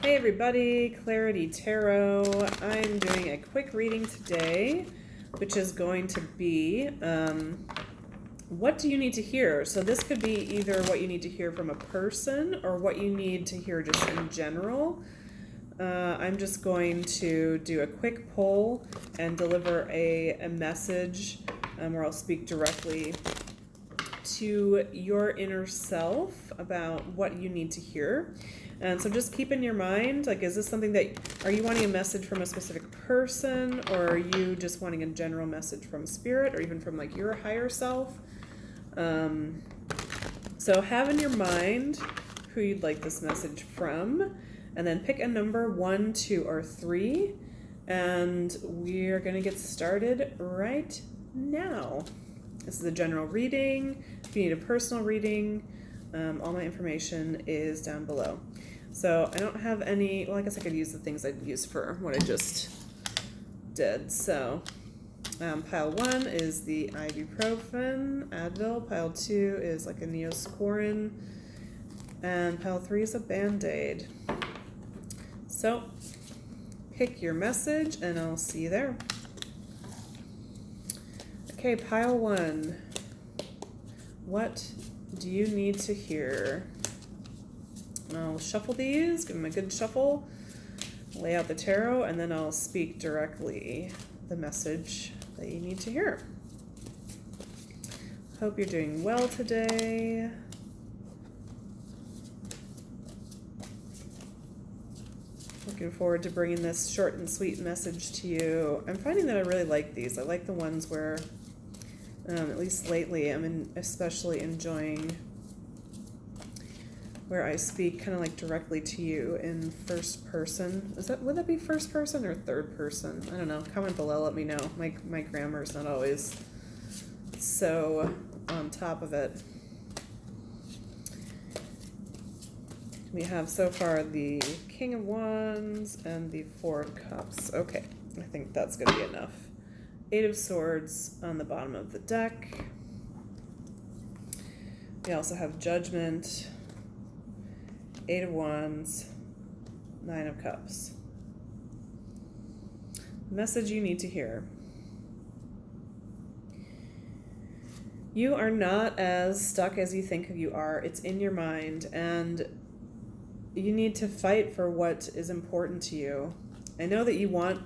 Hey everybody, Clarity Tarot. I'm doing a quick reading today, which is going to be what do you need to hear? So this could be either what you need to hear from a person or what you need to hear just in general. I'm just going to do a quick poll and deliver a message where I'll speak directly to your inner self about what you need to hear. And so just keep in your mind, like, is this something that, are you wanting a message from a specific person, or are you just wanting a general message from spirit, or even from like your higher self? So have in your mind who you'd like this message from, and then pick a number 1, 2, or 3, and we're gonna get started right now. This is a general reading. If you need a personal reading, all my information is down below. So I don't have any, well, I guess I could use the things I'd use for what I just did. So pile 1 is the ibuprofen, Advil. Pile 2 is like a Neosporin. And pile 3 is a Band-Aid. So pick your message and I'll see you there. Okay, pile 1. What do you need to hear? I'll shuffle these, give them a good shuffle, lay out the tarot, and then I'll speak directly the message that you need to hear. Hope you're doing well today. Looking forward to bringing this short and sweet message to you. I'm finding that I really like these. I like the ones where, at least lately, I'm especially enjoying where I speak kind of like directly to you in first person. Would that be first person or third person? I don't know. Comment below, let me know. My grammar is not always so on top of it. We have so far the King of Wands and the Four of Cups. Okay, I think that's going to be enough. 8 of Swords on the bottom of the deck. We also have Judgment, 8 of Wands, 9 of Cups. Message you need to hear. You are not as stuck as you think you are. It's in your mind, and you need to fight for what is important to you. I know that you want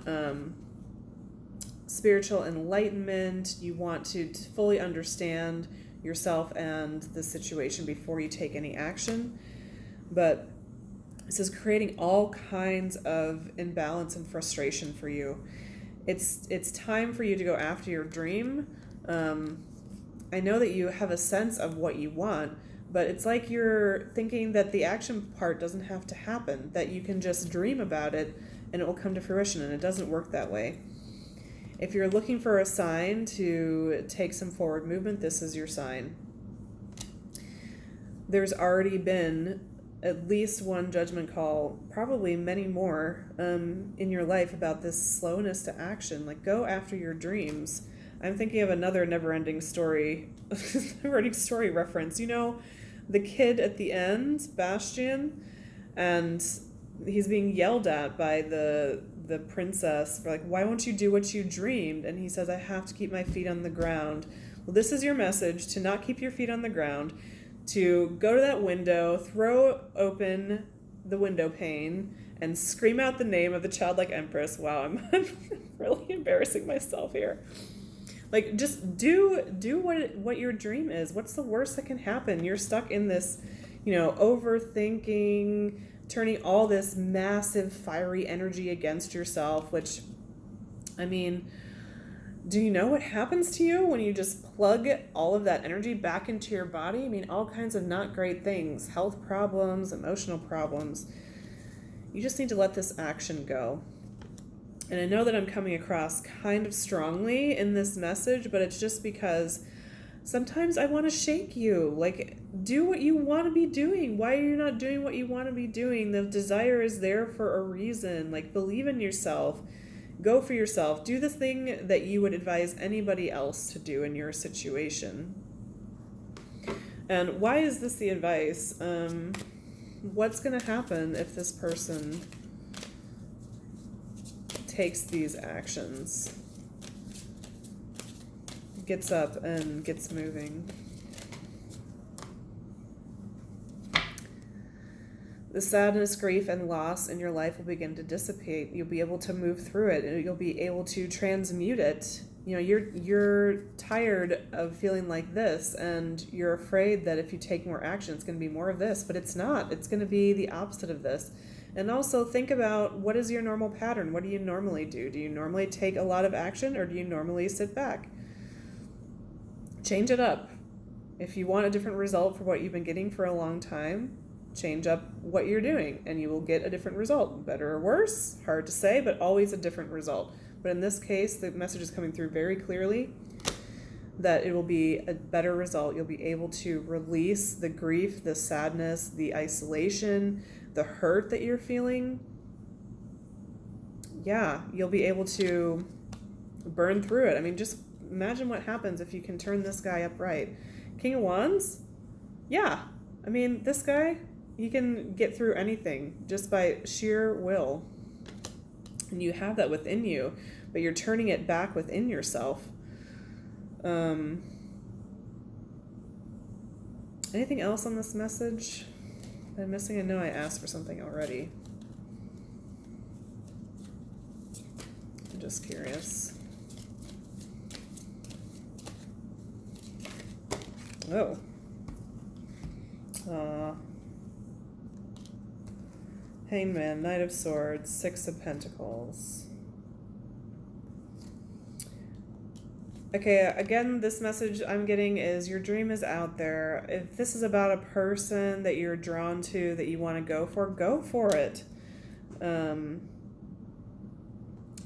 spiritual enlightenment. You want to fully understand yourself and the situation before you take any action. But this is creating all kinds of imbalance and frustration for you. It's time for you to go after your dream. I know that you have a sense of what you want, but it's like you're thinking that the action part doesn't have to happen, that you can just dream about it and it will come to fruition, and it doesn't work that way. If you're looking for a sign to take some forward movement, this is your sign. There's already been at least one judgment call, probably many more in your life about this slowness to action. Like, go after your dreams. I'm thinking of another never-ending story reference. You know, the kid at the end, Bastian, and he's being yelled at by the princess for, like, why won't you do what you dreamed? And he says, I have to keep my feet on the ground. Well, this is your message: to not keep your feet on the ground, to go to that window, throw open the window pane, and scream out the name of the childlike empress. Wow, I'm really embarrassing myself here. Like, just do what your dream is. What's the worst that can happen? You're stuck in this, overthinking, turning all this massive fiery energy against yourself, which, I mean, do you know what happens to you when you just plug all of that energy back into your body? I mean, all kinds of not great things, health problems, emotional problems. You just need to let this action go. And I know that I'm coming across kind of strongly in this message, but it's just because sometimes I want to shake you. Like, do what you want to be doing. Why are you not doing what you want to be doing? The desire is there for a reason. Like, believe in yourself. Go for yourself. Do the thing that you would advise anybody else to do in your situation. And why is this the advice? what's going to happen if this person takes these actions, gets up and gets moving. The sadness, grief, and loss in your life will begin to dissipate. You'll be able to move through it, and you'll be able to transmute it. You know, you're tired of feeling like this, and you're afraid that if you take more action, it's going to be more of this, but it's not. It's going to be the opposite of this. And also think about, what is your normal pattern? What do you normally do? Do you normally take a lot of action, or do you normally sit back? Change it up. If you want a different result for what you've been getting for a long time, change up what you're doing and you will get a different result. Better or worse, hard to say, but always a different result. But in this case, the message is coming through very clearly that it will be a better result. You'll be able to release the grief, the sadness, the isolation, the hurt that you're feeling. Yeah, you'll be able to burn through it. I mean, just imagine what happens if you can turn this guy upright. King of Wands? Yeah. I mean, this guy, he can get through anything just by sheer will. And you have that within you, but you're turning it back within yourself. Anything else on this message I'm missing? I know I asked for something already. I'm just curious. Oh. Hangman, Knight of Swords, Six of Pentacles. Okay, again, this message I'm getting is your dream is out there. If this is about a person that you're drawn to, that you want to go for it.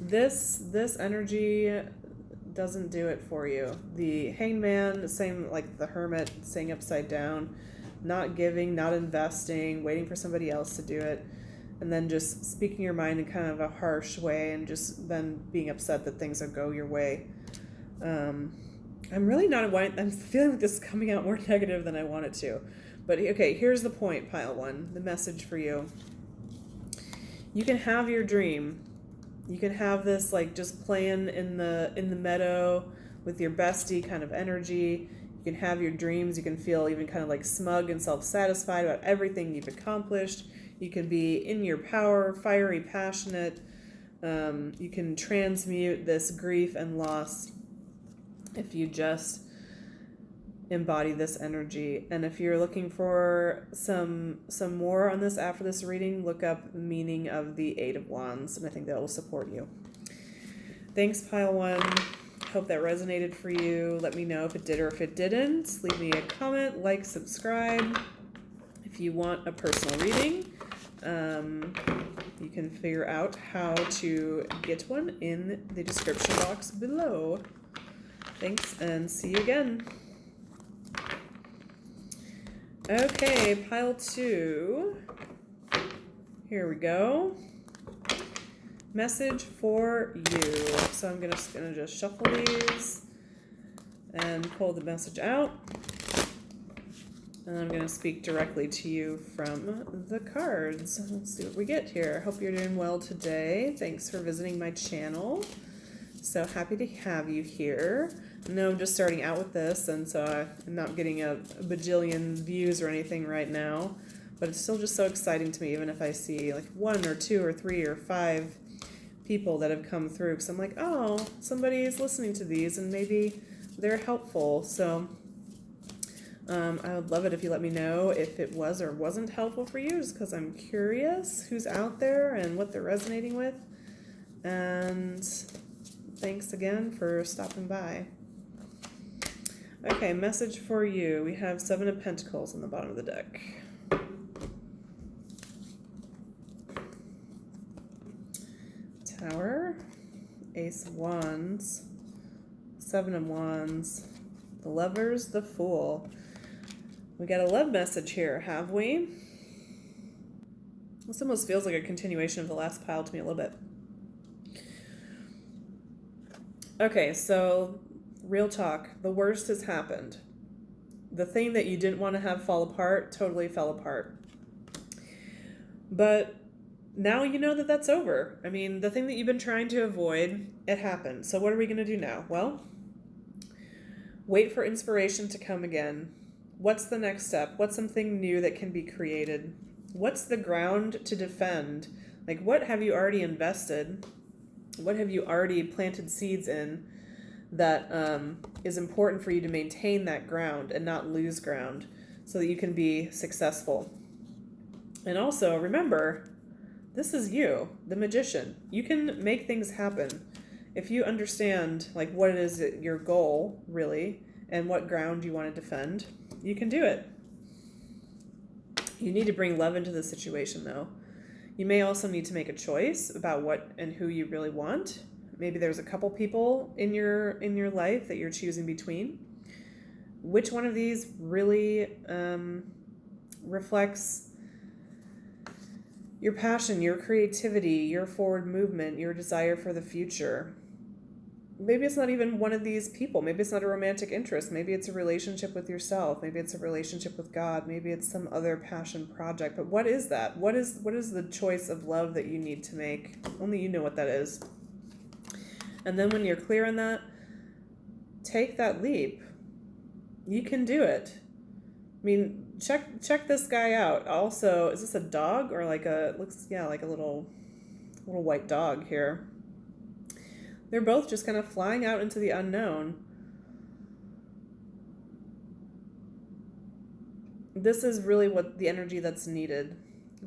This energy doesn't do it for you. The Hangman, same like the Hermit, staying upside down, not giving, not investing, waiting for somebody else to do it, and then just speaking your mind in kind of a harsh way and just then being upset that things don't go your way. I'm really not, I'm feeling like this is coming out more negative than I want it to. But okay, here's the point, pile one, the message for you. You can have your dream. You can have this like just playing in the meadow with your bestie kind of energy. You can have your dreams. You can feel even kind of like smug and self-satisfied about everything you've accomplished. You can be in your power, fiery, passionate. You can transmute this grief and loss if you just embody this energy. And if you're looking for some more on this after this reading, look up the meaning of the Eight of Wands, and I think that will support you. Thanks, pile one. Hope that resonated for you. Let me know if it did or if it didn't. Leave me a comment, like, subscribe. If you want a personal reading, you can figure out how to get one in the description box below. Thanks, and see you again. Okay, pile two. Here we go. Message for you. So I'm gonna just shuffle these and pull the message out. And I'm gonna speak directly to you from the cards. Let's see what we get here. Hope you're doing well today. Thanks for visiting my channel. So happy to have you here. I know I'm just starting out with this, and so I'm not getting a bajillion views or anything right now, but it's still just so exciting to me, even if I see like 1 or 2 or 3 or 5 people that have come through, because I'm like, oh, somebody is listening to these and maybe they're helpful. So I would love it if you let me know if it was or wasn't helpful for you, just because I'm curious who's out there and what they're resonating with. And thanks again for stopping by. Okay, message for you. We have 7 of Pentacles on the bottom of the deck. Tower, Ace of Wands, 7 of Wands, the Lovers, the Fool. We got a love message here, have we? This almost feels like a continuation of the last pile to me a little bit. Okay, so real talk. The worst has happened. The thing that you didn't want to have fall apart totally fell apart. But now you know that that's over. I mean, the thing that you've been trying to avoid, it happened. So what are we going to do now? Well, wait for inspiration to come again. What's the next step? What's something new that can be created? What's the ground to defend? Like, what have you already invested? What have you already planted seeds in that is important for you to maintain that ground and not lose ground so that you can be successful? And also, remember, this is you, the magician. You can make things happen. If you understand like what it is your goal really and what ground you want to defend, you can do it. You need to bring love into the situation though. You may also need to make a choice about what and who you really want. Maybe there's a couple people in your life that you're choosing between. Which one of these really reflects your passion, your creativity, your forward movement, your desire for the future? Maybe it's not even one of these people. Maybe it's not a romantic interest. Maybe it's a relationship with yourself. Maybe it's a relationship with God. Maybe it's some other passion project. But what is that? What is the choice of love that you need to make? Only you know what that is. And then when you're clear on that, take that leap. You can do it. I mean, check this guy out. Also, is this a dog or like a little white dog here? They're both just kind of flying out into the unknown. This is really what the energy that's needed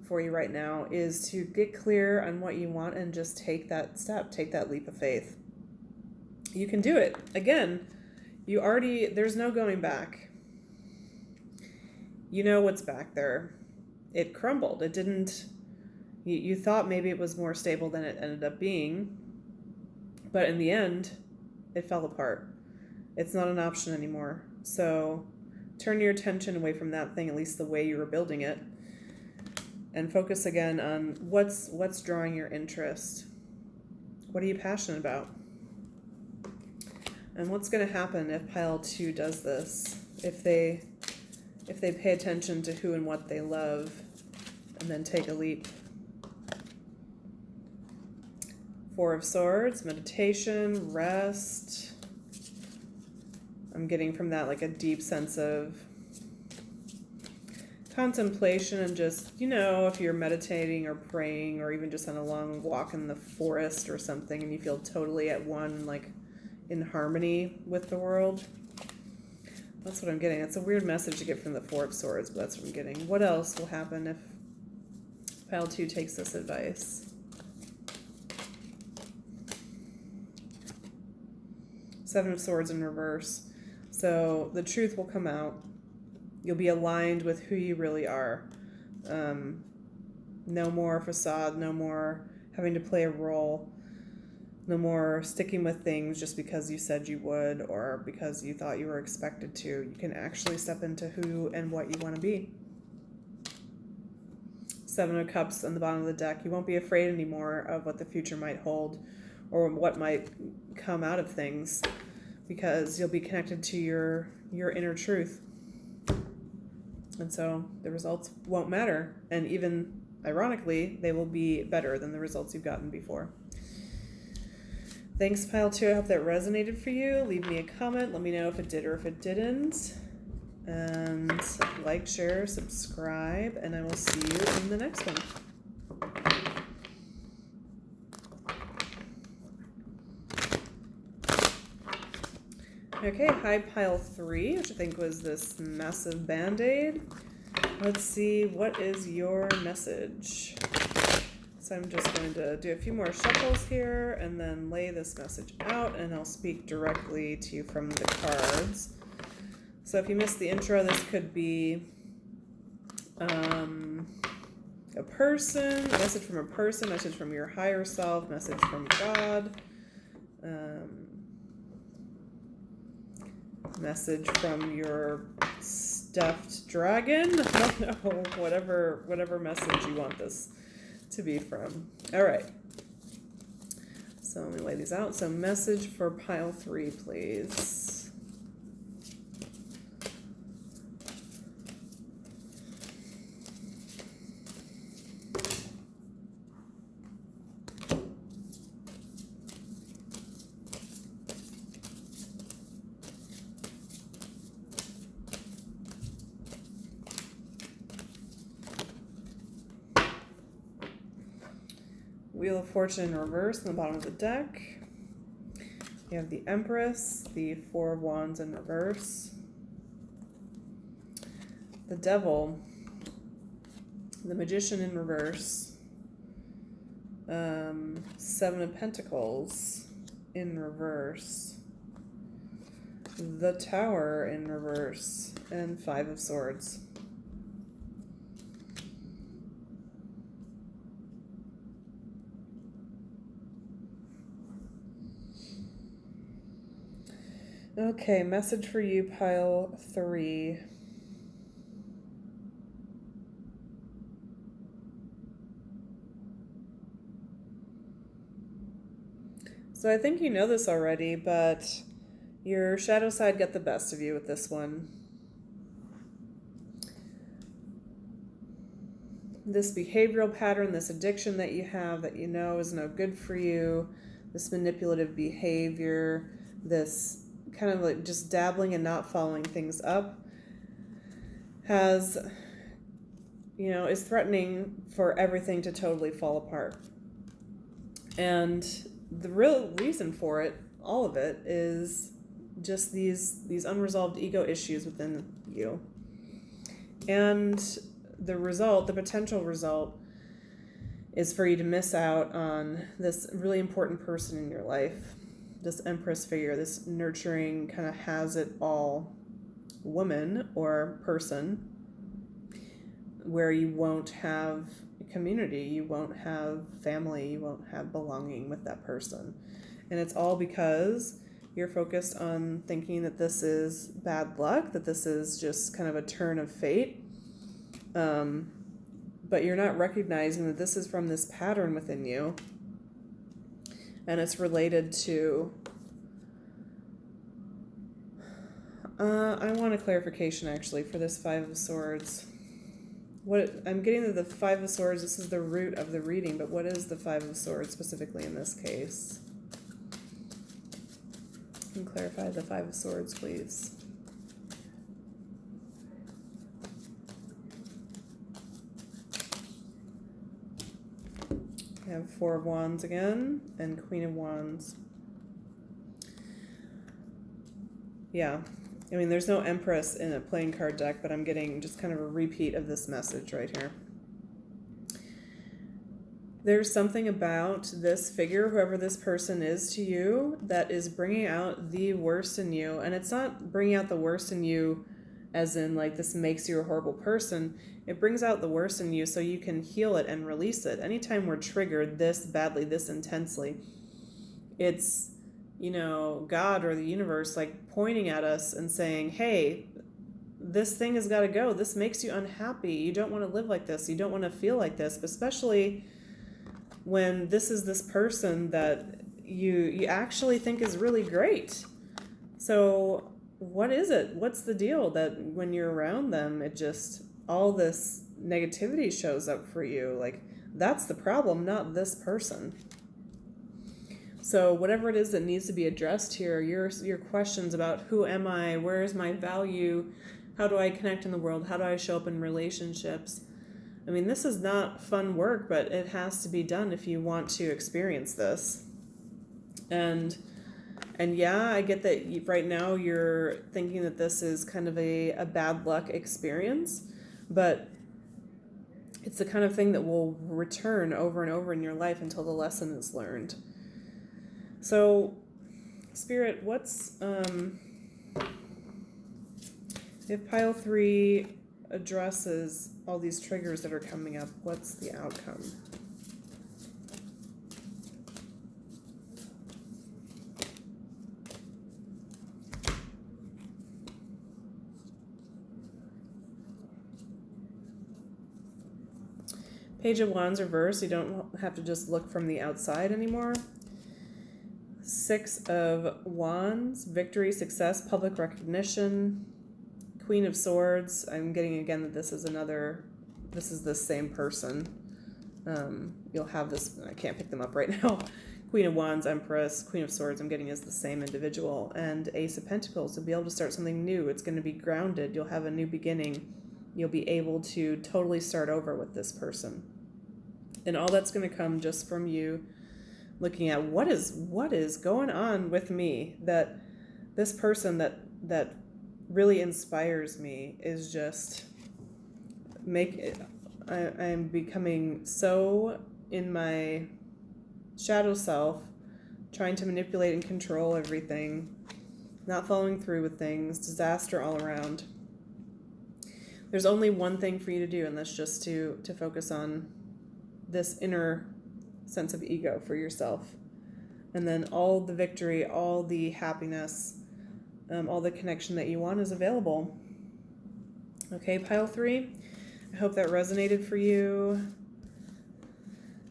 for you right now is to get clear on what you want and just take that step, take that leap of faith. You can do it. Again, there's no going back. You know what's back there. It crumbled. It didn't, you thought maybe it was more stable than it ended up being. But in the end, it fell apart. It's not an option anymore. So turn your attention away from that thing, at least the way you were building it, and focus again on what's drawing your interest. What are you passionate about? And what's going to happen if pile 2 does this? If they pay attention to who and what they love and then take a leap. 4 of Swords, meditation, rest. I'm getting from that like a deep sense of contemplation and just, if you're meditating or praying or even just on a long walk in the forest or something and you feel totally at one, like in harmony with the world. That's what I'm getting. It's a weird message to get from the 4 of Swords, but that's what I'm getting. What else will happen if pile 2 takes this advice? 7 of Swords in reverse. So the truth will come out. You'll be aligned with who you really are. No more facade, no more having to play a role, no more sticking with things just because you said you would or because you thought you were expected to. You can actually step into who and what you want to be. 7 of Cups on the bottom of the deck. You won't be afraid anymore of what the future might hold or what might come out of things because you'll be connected to your inner truth. And so the results won't matter. And even ironically, they will be better than the results you've gotten before. Thanks, pile 2. I hope that resonated for you. Leave me a comment. Let me know if it did or if it didn't. And like, share, subscribe, and I will see you in the next one. Okay, high pile 3, which I think was this massive band-aid. Let's see, what is your message? So I'm just going to do a few more shuffles here and then lay this message out, and I'll speak directly to you from the cards. So if you missed the intro, this could be a message from a person, message from your higher self, message from God, message from your stuffed dragon. I don't know, whatever message you want this to be from. All right. So let me lay these out. So message for pile 3, please. Wheel of Fortune in reverse on the bottom of the deck. You have the Empress, the Four of Wands in reverse. The Devil, the Magician in reverse. Seven of Pentacles in reverse. The Tower in reverse. And Five of Swords. Okay, message for you, pile 3. So I think you know this already, but your shadow side got the best of you with this one. This behavioral pattern, this addiction that you have that you know is no good for you, this manipulative behavior, this kind of like just dabbling and not following things up has, is threatening for everything to totally fall apart. And the real reason for it, all of it, is just these unresolved ego issues within you. And the potential result is for you to miss out on this really important person in your life, this Empress figure, this nurturing, kind of has it all woman or person, where you won't have community, you won't have family, you won't have belonging with that person. And it's all because you're focused on thinking that this is bad luck, that this is just kind of a turn of fate. But you're not recognizing that this is from this pattern within you. And it's related to... I want a clarification, actually, for this Five of Swords. I'm getting to the Five of Swords. This is the root of the reading, but what is the Five of Swords specifically in this case? Can you clarify the Five of Swords, please? We have Four of Wands again, and Queen of Wands. Yeah. I mean, there's no Empress in a playing card deck, but I'm getting just kind of a repeat of this message right here. There's something about this figure, whoever this person is to you, that is bringing out the worst in you. And it's not bringing out the worst in you as in, like, this makes you a horrible person. It brings out the worst in you so you can heal it and release it. Anytime we're triggered this badly, this intensely, it's... God or the universe, like, pointing at us and saying, hey, this thing has got to go. This makes you unhappy. You don't want to live like this. You don't want to feel like this, especially when this is this person that you actually think is really great. So what is it? What's the deal that when you're around them, it just, all this negativity shows up for you? Like, that's the problem, not this person. So whatever it is that needs to be addressed here, your questions about who am I, where is my value, how do I connect in the world, how do I show up in relationships? I mean, this is not fun work, but it has to be done if you want to experience this. And yeah, I get that right now you're thinking that this is kind of a bad luck experience, but it's the kind of thing that will return over and over in your life until the lesson is learned. So, Spirit, what's, if pile 3 addresses all these triggers that are coming up, what's the outcome? Page of Wands reverse, you don't have to just look from the outside anymore. Six of Wands, victory, success, public recognition. Queen of Swords, I'm getting again that this is the same person. You'll have this, I can't pick them up right now. Queen of Wands, Empress, Queen of Swords, I'm getting is the same individual. And Ace of Pentacles, you'll be able to start something new. It's going to be grounded. You'll have a new beginning. You'll be able to totally start over with this person. And all that's going to come just from you looking at what is going on with me, that this person that really inspires me is just I'm becoming so in my shadow self, trying to manipulate and control everything, not following through with things, disaster all around. There's only one thing for you to do, and that's just to focus on this inner sense of ego for yourself. And then all the victory, all the happiness, all the connection that you want is available. Okay, pile 3. I hope that resonated for you.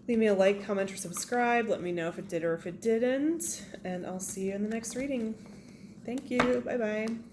Leave me a like, comment, or subscribe. Let me know if it did or if it didn't. And I'll see you in the next reading. Thank you. Bye-bye.